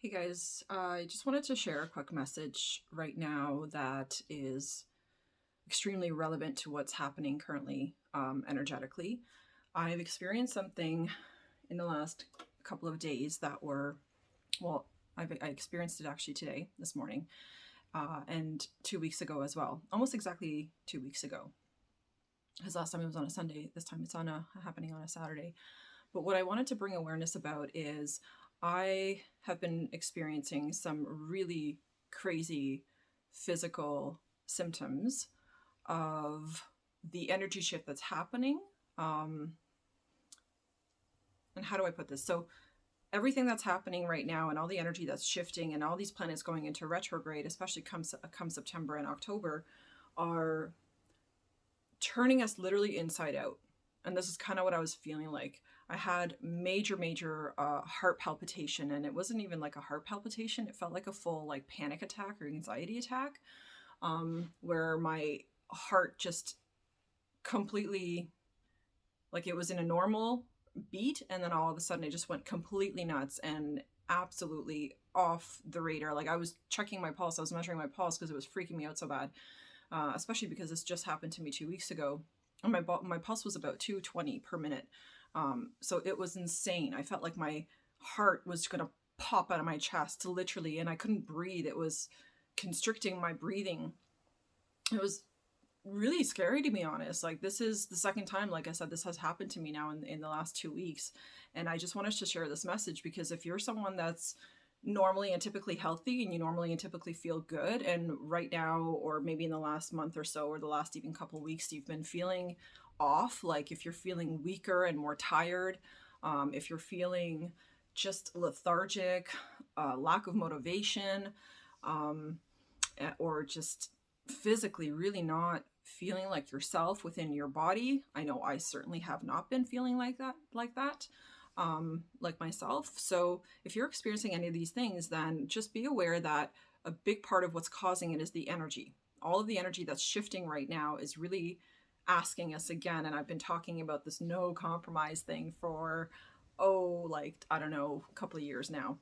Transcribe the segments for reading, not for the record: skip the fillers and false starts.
Hey guys, I just wanted to share a quick message right now that is extremely relevant to what's happening currently energetically. I've experienced something in the last couple of days that were, well, I experienced it actually today, this morning, and 2 weeks ago as well, almost exactly 2 weeks ago. Because last time it was on a Sunday, this time it's happening on a Saturday. But what I wanted to bring awareness about is I have been experiencing some really crazy physical symptoms of the energy shift that's happening. Um, and how do I put this? So, everything that's happening right now and all the energy that's shifting and all these planets going into retrograde, especially come September and October, are turning us literally inside out. And this is kind of what I was feeling like. I had major heart palpitation, and it wasn't even like a heart palpitation. It felt like a full like panic attack or anxiety attack, where my heart just completely, like, it was in a normal beat, and then all of a sudden it just went completely nuts and absolutely off the radar. Like, I was checking my pulse, I was measuring my pulse because it was freaking me out so bad, especially because this just happened to me 2 weeks ago. And my pulse was about 220 per minute. So it was insane. I felt like my heart was going to pop out of my chest, literally, and I couldn't breathe. It was constricting my breathing. It was really scary, to be honest. Like, this is the second time, like I said, this has happened to me now in the last 2 weeks. And I just wanted to share this message because if you're someone that's normally and typically healthy and you normally and typically feel good, and right now, or maybe in the last month or so, or the last even couple weeks, you've been feeling off, like if you're feeling weaker and more tired, if you're feeling just lethargic, lack of motivation, um, or just physically really not feeling like yourself within your body. I know I certainly have not been feeling like that, like myself. So if you're experiencing any of these things, then just be aware that a big part of what's causing it is the energy. All of the energy that's shifting right now is really asking us again. And I've been talking about this no compromise thing for, like, I don't know, a couple of years now.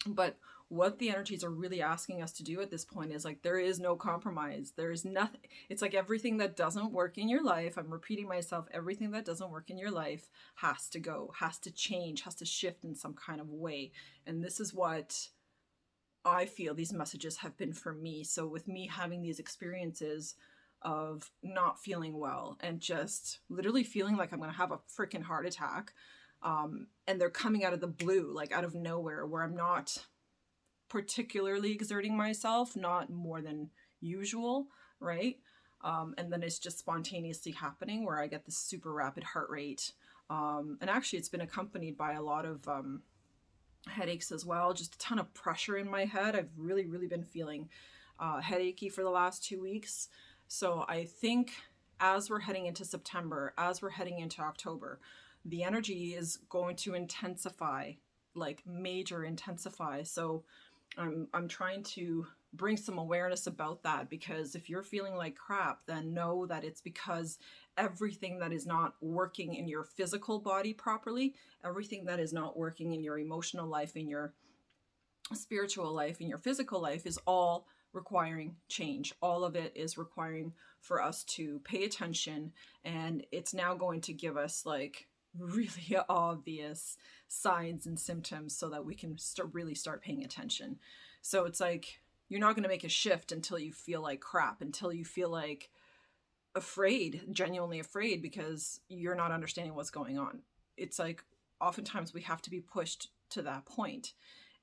But what the energies are really asking us to do at this point is, like, there is no compromise. There is nothing. It's like everything that doesn't work in your life, I'm repeating myself, everything that doesn't work in your life has to go, has to change, has to shift in some kind of way. And this is what I feel these messages have been for me. So with me having these experiences of not feeling well and just literally feeling like I'm going to have a freaking heart attack, and they're coming out of the blue, like out of nowhere, where I'm not particularly exerting myself, not more than usual, right? And then it's just spontaneously happening where I get this super rapid heart rate. And actually, it's been accompanied by a lot of headaches as well, just a ton of pressure in my head. I've really been feeling headachy for the last 2 weeks. So I think as we're heading into September, as we're heading into October, the energy is going to intensify, like major intensify. So I'm trying to bring some awareness about that, because if you're feeling like crap, then know that it's because everything that is not working in your physical body properly, everything that is not working in your emotional life, in your spiritual life, in your physical life, is all requiring change. All of it is requiring for us to pay attention, and it's now going to give us like really obvious signs and symptoms so that we can really start paying attention. So it's like you're not going to make a shift until you feel like crap, until you feel like afraid, genuinely afraid, because you're not understanding what's going on. It's like oftentimes we have to be pushed to that point.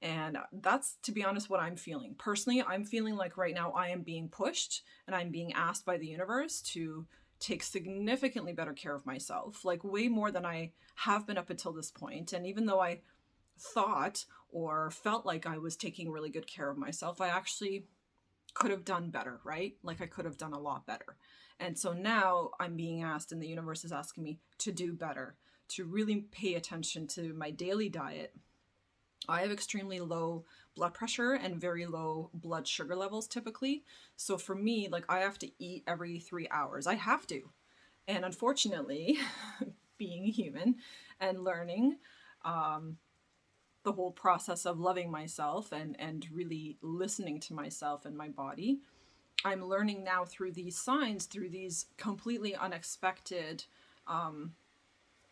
And that's, to be honest, what I'm feeling. Personally, I'm feeling like right now I am being pushed and I'm being asked by the universe to take significantly better care of myself, like way more than I have been up until this point. And even though I thought or felt like I was taking really good care of myself, I actually could have done better, right? Like I could have done a lot better. And so now I'm being asked, and the universe is asking me to do better, to really pay attention to my daily diet. I have extremely low blood pressure and very low blood sugar levels typically. So for me, like, I have to eat every 3 hours. I have to. And unfortunately, being human and learning, um, the whole process of loving myself and really listening to myself and my body. I'm learning now through these signs, through these completely unexpected,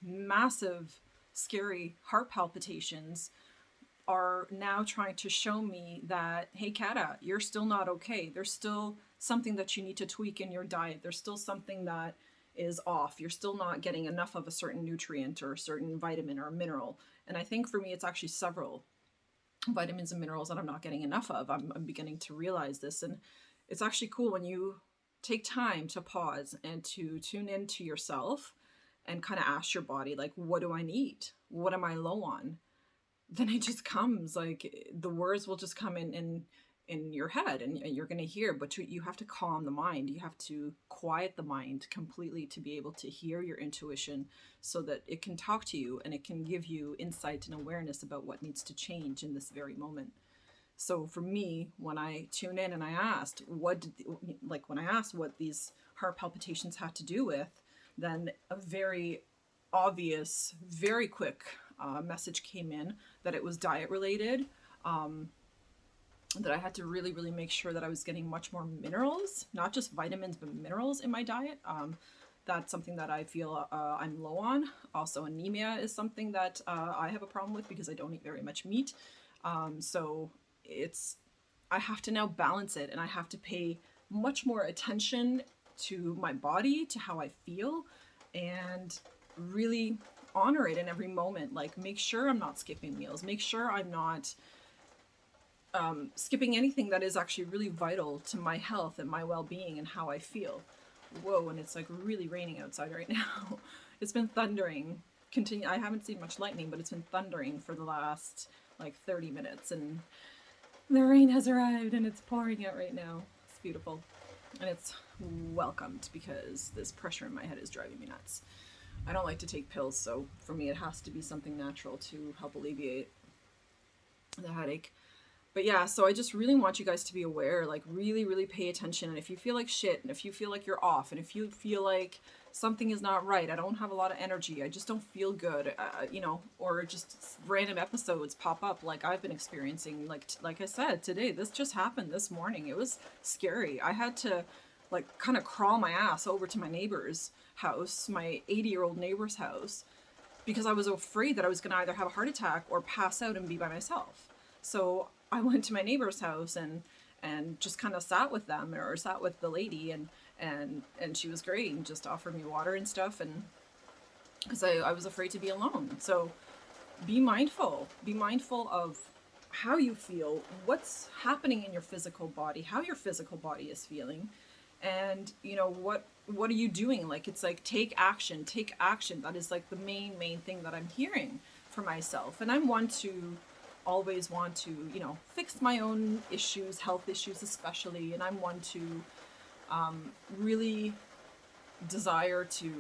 massive, scary heart palpitations, are now trying to show me that, hey, Kata, you're still not okay. There's still something that you need to tweak in your diet. There's still something that is off. You're still not getting enough of a certain nutrient or a certain vitamin or mineral. And I think for me, it's actually several vitamins and minerals that I'm not getting enough of. I'm beginning to realize this. And it's actually cool when you take time to pause and to tune into yourself and kind of ask your body, like, what do I need? What am I low on? Then it just comes, like, the words will just come in your head, and you're going to hear, but you have to calm the mind. You have to quiet the mind completely to be able to hear your intuition, so that it can talk to you and it can give you insight and awareness about what needs to change in this very moment. So for me, when I tune in and I asked when I asked what these heart palpitations had to do with, then a very obvious, very quick message came in that it was diet related. That I had to really, really make sure that I was getting much more minerals, not just vitamins, but minerals in my diet. That's something that I feel I'm low on. Also, anemia is something that I have a problem with because I don't eat very much meat. So I have to now balance it, and I have to pay much more attention to my body, to how I feel, and really honor it in every moment. Like, make sure I'm not skipping meals, make sure I'm not skipping anything that is actually really vital to my health and my well-being and how I feel. Whoa, and it's like really raining outside right now. It's been thundering. I haven't seen much lightning, but it's been thundering for the last like 30 minutes, and the rain has arrived and it's pouring out right now. It's beautiful. And it's welcomed because this pressure in my head is driving me nuts. I don't like to take pills, so for me it has to be something natural to help alleviate the headache. But yeah, so I just really want you guys to be aware, like really, really pay attention. And if you feel like shit, and if you feel like you're off, and if you feel like something is not right, I don't have a lot of energy, I just don't feel good, or just random episodes pop up like I've been experiencing. Like I said, today, this just happened this morning. It was scary. I had to like kind of crawl my ass over to my neighbor's house, my 80-year-old neighbor's house, because I was afraid that I was going to either have a heart attack or pass out and be by myself. So I went to my neighbor's house and just kind of sat with them, or sat with the lady, and she was great and just offered me water and stuff, and because I was afraid to be alone. So be mindful of how you feel, what's happening in your physical body, how your physical body is feeling, and what are you doing? Like, it's like, take action. That is like the main thing that I'm hearing for myself. And I'm one to always want to fix my own issues, health issues especially, and I'm one to really desire to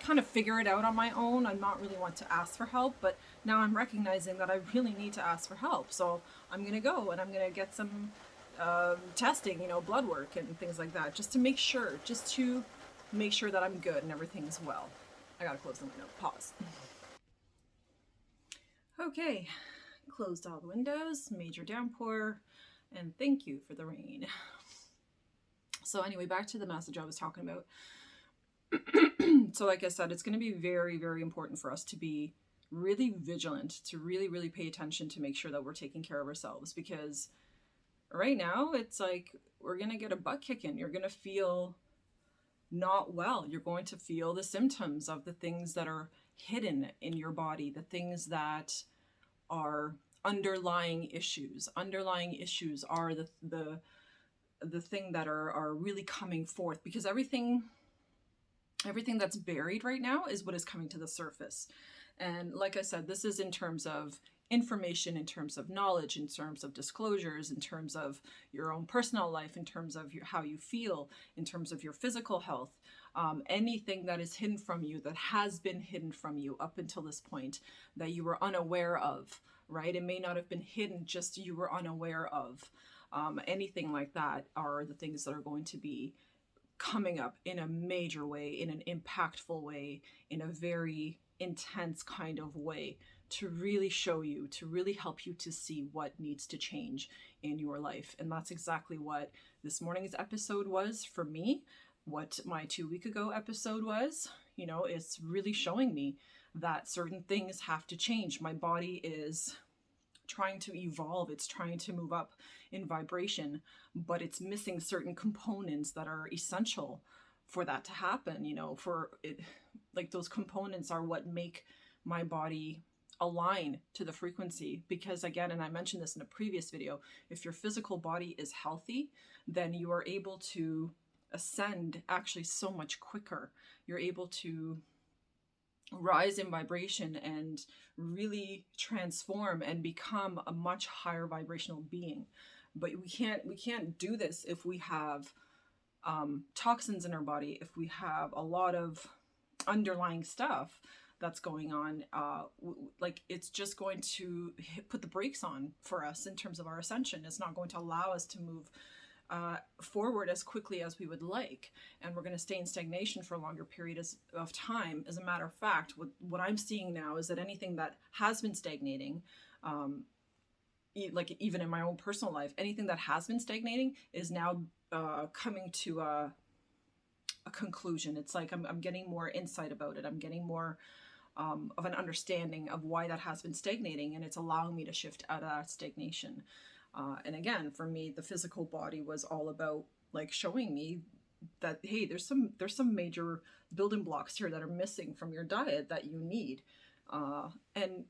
kind of figure it out on my own. I'm not really one to ask for help, but now I'm recognizing that I really need to ask for help. So I'm gonna go and I'm gonna get some testing, blood work and things like that, just to make sure that I'm good and everything's well. I gotta close the window. Pause. Okay, closed all the windows, major downpour, and thank you for the rain. So anyway, back to the message I was talking about. So like I said, it's going to be very, very important for us to be really vigilant, to really, really pay attention, to make sure that we're taking care of ourselves, because right now it's like we're going to get a butt kicking. You're going to feel not well. You're going to feel the symptoms of the things that are hidden in your body, the things that are underlying issues. Underlying issues are the thing that are really coming forth, because everything that's buried right now is what is coming to the surface. And like I said, this is in terms of information, in terms of knowledge, in terms of disclosures, in terms of your own personal life, in terms of how you feel, in terms of your physical health. Anything that is hidden from you, that has been hidden from you up until this point, that you were unaware of, right? It may not have been hidden, just you were unaware of. Anything like that are the things that are going to be coming up in a major way, in an impactful way, in a very intense kind of way to really show you, to really help you to see what needs to change in your life. And that's exactly what this morning's episode was for me, what my 2 week ago episode was. You know, it's really showing me that certain things have to change. My body is trying to evolve, it's trying to move up in vibration, but it's missing certain components that are essential for that to happen. You know, for it, like those components are what make my body align to the frequency. Because again, and I mentioned this in a previous video, if your physical body is healthy, then you are able to ascend actually so much quicker. You're able to rise in vibration and really transform and become a much higher vibrational being. But we can't do this if we have toxins in our body, if we have a lot of underlying stuff that's going on. Like it's just going to put the brakes on for us in terms of our ascension. It's not going to allow us to move forward as quickly as we would like, and we're going to stay in stagnation for a longer period of time. As a matter of fact, what I'm seeing now is that anything that has been stagnating, like even in my own personal life, anything that has been stagnating is now coming to a conclusion. It's like I'm getting more insight about it. I'm getting more of an understanding of why that has been stagnating, and it's allowing me to shift out of that stagnation. And again, for me, the physical body was all about like showing me that, hey, there's some major building blocks here that are missing from your diet that you need. And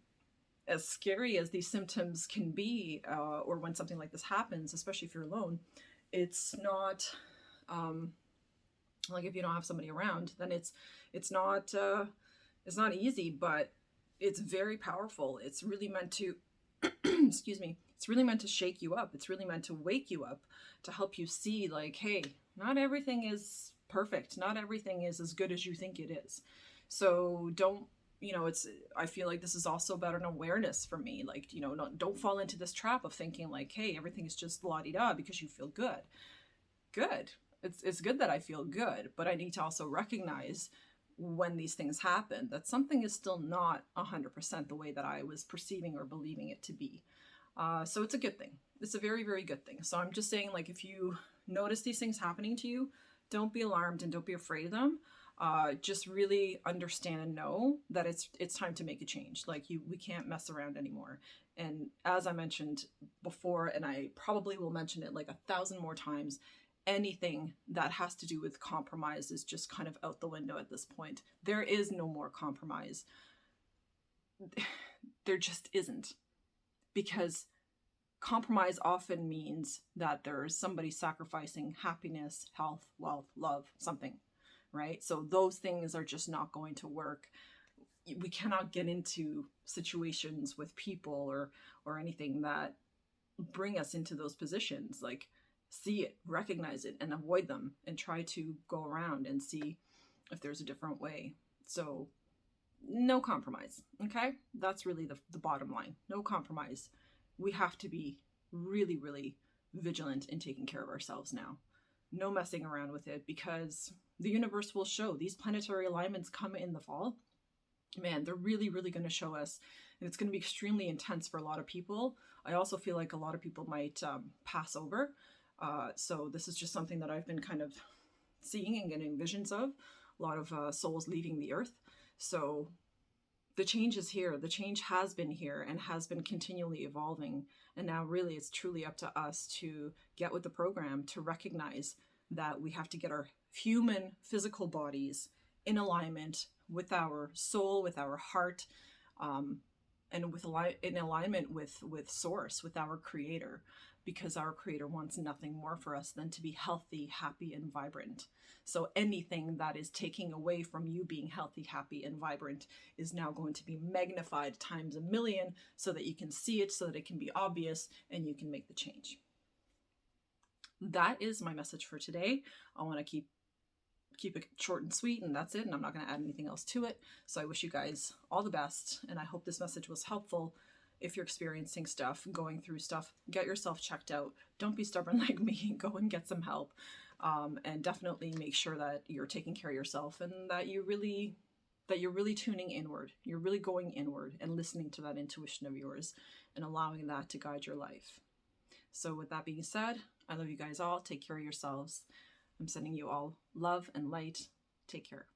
as scary as these symptoms can be, or when something like this happens, especially if you're alone, it's not like if you don't have somebody around, then it's not easy, but it's very powerful. It's really meant to excuse me, it's really meant to shake you up. It's really meant to wake you up, to help you see like, hey, not everything is perfect. Not everything is as good as you think it is. So don't, you know, I feel like this is also about an awareness for me. Like, you know, don't fall into this trap of thinking like, hey, everything is just la-di-da because you feel good. Good. It's good that I feel good, but I need to also recognize when these things happen that something is still not 100% the way that I was perceiving or believing it to be. So it's a good thing. It's a very, very good thing. So I'm just saying, like, if you notice these things happening to you, don't be alarmed and don't be afraid of them. Just really understand and know that it's time to make a change. Like we can't mess around anymore. And as I mentioned before, and I probably will mention it like 1,000 more times, anything that has to do with compromise is just kind of out the window at this point. There is no more compromise. There just isn't. Because compromise often means that there's somebody sacrificing happiness, health, wealth, love, something, right? So those things are just not going to work. We cannot get into situations with people or anything that bring us into those positions. Like, see it, recognize it, and avoid them, and try to go around and see if there's a different way. So no compromise, okay? That's really the bottom line. No compromise. We have to be really, really vigilant in taking care of ourselves now. No messing around with it, because the universe will show. These planetary alignments come in the fall. Man, they're really, really going to show us. And it's going to be extremely intense for a lot of people. I also feel like a lot of people might pass over. So this is just something that I've been kind of seeing and getting visions of. A lot of souls leaving the earth. So the change is here. The change has been here and has been continually evolving. And now really it's truly up to us to get with the program, to recognize that we have to get our human physical bodies in alignment with our soul, with our heart, and in alignment with source, with our creator, because our creator wants nothing more for us than to be healthy, happy, and vibrant. So anything that is taking away from you being healthy, happy, and vibrant is now going to be magnified times a million, so that you can see it, so that it can be obvious, and you can make the change. That is my message for today. I want to keep it short and sweet, and that's it, and I'm not going to add anything else to it. So I wish you guys all the best, and I hope this message was helpful. If you're experiencing stuff, going through stuff, get yourself checked out. Don't be stubborn like me. Go and get some help, and definitely make sure that you're taking care of yourself and that you really that you're really tuning inward. You're really going inward and listening to that intuition of yours and allowing that to guide your life. So with that being said, I love you guys all. Take care of yourselves. I'm sending you all love and light. Take care.